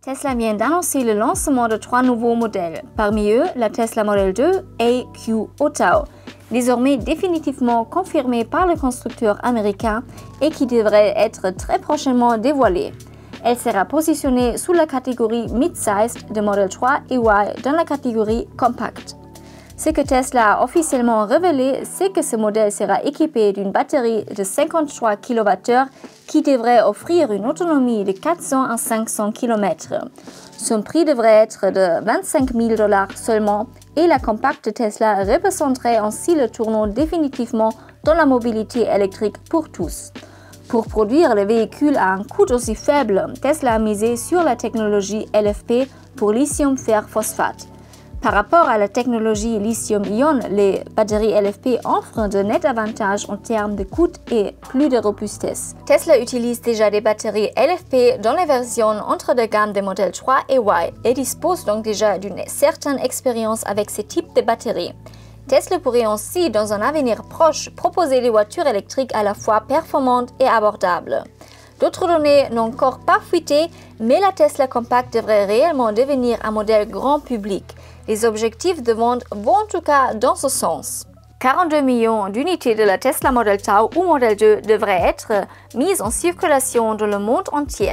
Tesla vient d'annoncer le lancement de 3 nouveaux modèles, parmi eux la Tesla Model 2 AQ Auto, désormais définitivement confirmée par le constructeur américain et qui devrait être très prochainement dévoilée. Elle sera positionnée sous la catégorie Mid-Sized de Model 3 et Y dans la catégorie Compact. Ce que Tesla a officiellement révélé, c'est que ce modèle sera équipé d'une batterie de 53 kWh qui devrait offrir une autonomie de 400 à 500 km. Son prix devrait être de 25 000 $ seulement et la Compact Tesla représenterait ainsi le tournant définitivement dans la mobilité électrique pour tous. Pour produire le véhicule à un coût aussi faible, Tesla a misé sur la technologie LFP pour lithium fer phosphate. Par rapport à la technologie lithium-ion, les batteries LFP offrent de nets avantages en termes de coût et plus de robustesse. Tesla utilise déjà des batteries LFP dans les versions entre de gamme des modèles 3 et Y et dispose donc déjà d'une certaine expérience avec ce type de batteries. Tesla pourrait ainsi, dans un avenir proche, proposer des voitures électriques à la fois performantes et abordables. D'autres données n'ont encore pas fuité, mais la Tesla Compact devrait réellement devenir un modèle grand public. Les objectifs de vente vont en tout cas dans ce sens. 42 millions d'unités de la Tesla Model 3 ou Model 2 devraient être mises en circulation dans le monde entier.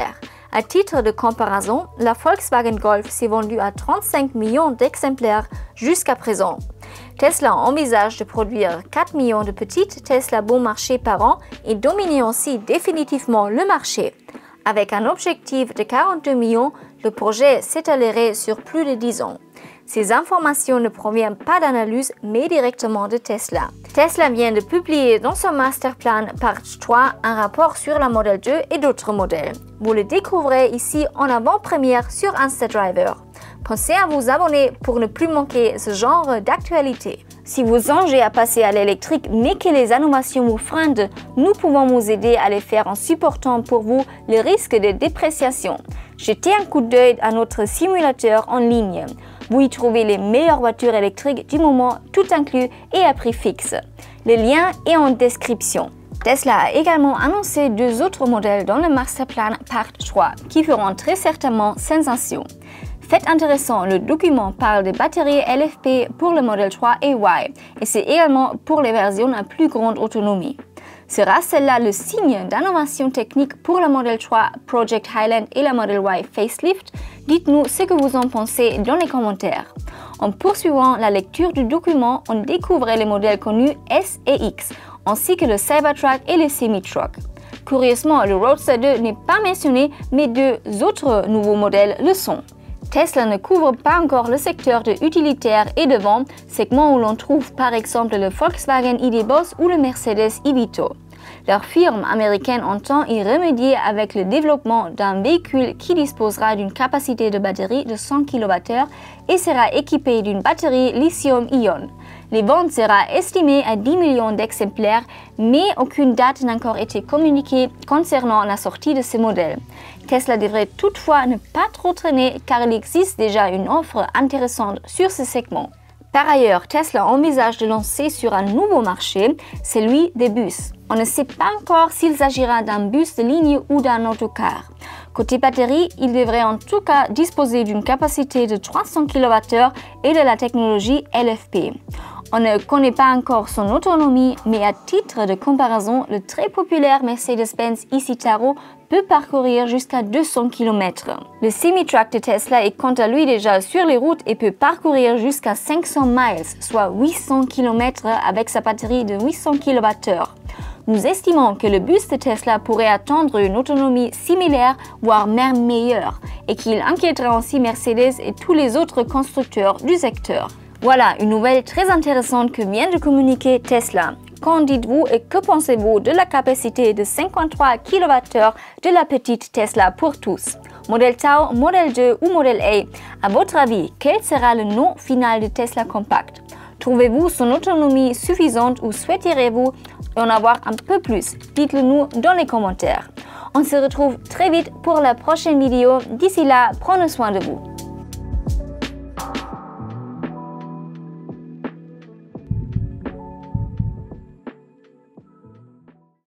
À titre de comparaison, la Volkswagen Golf s'est vendue à 35 millions d'exemplaires jusqu'à présent. Tesla envisage de produire 4 millions de petites Tesla bon marché par an et dominer ainsi définitivement le marché. Avec un objectif de 42 millions, le projet s'étalerait sur plus de 10 ans. Ces informations ne proviennent pas d'analyse, mais directement de Tesla. Tesla vient de publier dans son Masterplan Part 3 un rapport sur la Model 2 et d'autres modèles. Vous le découvrez ici en avant-première sur InstaDriver. Pensez à vous abonner pour ne plus manquer ce genre d'actualité. Si vous songez à passer à l'électrique mais que les innovations vous freinent, nous pouvons vous aider à les faire en supportant pour vous le risque de dépréciation. Jetez un coup d'œil à notre simulateur en ligne. Vous y trouvez les meilleures voitures électriques du moment, tout inclus et à prix fixe. Le lien est en description. Tesla a également annoncé 2 autres modèles dans le Masterplan Part 3 qui feront très certainement sensation. Fait intéressant, le document parle de batteries LFP pour le Model 3 et Y et c'est également pour les versions à plus grande autonomie. Sera celle-là le signe d'innovation technique pour le Model 3 Project Highland et la Model Y Facelift? Dites-nous ce que vous en pensez dans les commentaires. En poursuivant la lecture du document, on découvrait les modèles connus S et X, ainsi que le Cybertruck et le Semi-Truck. Curieusement, le Roadster 2 n'est pas mentionné, mais 2 autres nouveaux modèles le sont. Tesla ne couvre pas encore le secteur de utilitaire et de vente, segment où l'on trouve par exemple le Volkswagen ID Boss ou le Mercedes e-Vito. Leur firme américaine entend y remédier avec le développement d'un véhicule qui disposera d'une capacité de batterie de 100 kWh et sera équipé d'une batterie lithium-ion. Les ventes seront estimées à 10 millions d'exemplaires, mais aucune date n'a encore été communiquée concernant la sortie de ce modèle. Tesla devrait toutefois ne pas trop traîner car il existe déjà une offre intéressante sur ce segment. Par ailleurs, Tesla envisage de lancer sur un nouveau marché, celui des bus. On ne sait pas encore s'il s'agira d'un bus de ligne ou d'un autocar. Côté batterie, il devrait en tout cas disposer d'une capacité de 300 kWh et de la technologie LFP. On ne connaît pas encore son autonomie, mais à titre de comparaison, le très populaire Mercedes-Benz e-Citaro peut parcourir jusqu'à 200 km. Le Semi-Truck de Tesla est quant à lui déjà sur les routes et peut parcourir jusqu'à 500 miles, soit 800 km avec sa batterie de 800 kWh. Nous estimons que le bus de Tesla pourrait atteindre une autonomie similaire, voire même meilleure, et qu'il inquiétera ainsi Mercedes et tous les autres constructeurs du secteur. Voilà une nouvelle très intéressante que vient de communiquer Tesla. Qu'en dites-vous et que pensez-vous de la capacité de 53 kWh de la petite Tesla pour tous? Model 3, Model 2 ou Model A? À votre avis, quel sera le nom final de Tesla Compact? Trouvez-vous son autonomie suffisante ou souhaiteriez-vous en avoir un peu plus? Dites-le nous dans les commentaires. On se retrouve très vite pour la prochaine vidéo. D'ici là, prenez soin de vous.